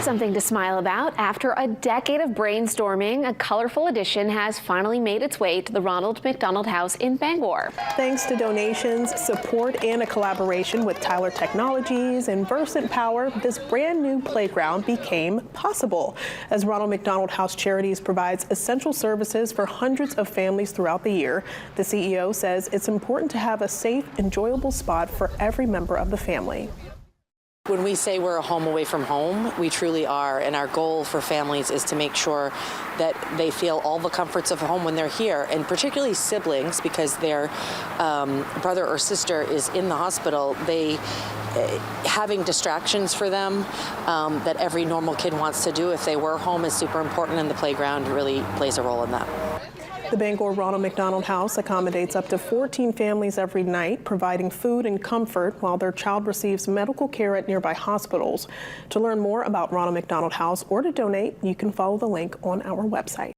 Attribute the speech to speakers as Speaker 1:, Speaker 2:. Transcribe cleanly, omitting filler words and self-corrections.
Speaker 1: Something to smile about. After a decade of brainstorming, a colorful addition has finally made its way to the Ronald McDonald House in Bangor.
Speaker 2: Thanks to donations, support, and a collaboration with Tyler Technologies and Versant Power, this brand new playground became possible. As Ronald McDonald House Charities provides essential services for hundreds of families throughout the year, the CEO says it's important to have a safe, enjoyable spot for every member of the family.
Speaker 3: When we say we're a home away from home, we truly are, and our goal for families is to make sure that they feel all the comforts of home when they're here, and particularly siblings, because their brother or sister is in the hospital. Having distractions for them that every normal kid wants to do if they were home is super important, and the playground really plays a role in that.
Speaker 2: The Bangor Ronald McDonald House accommodates up to 14 families every night, providing food and comfort while their child receives medical care at nearby hospitals. To learn more about Ronald McDonald House or to donate, you can follow the link on our website.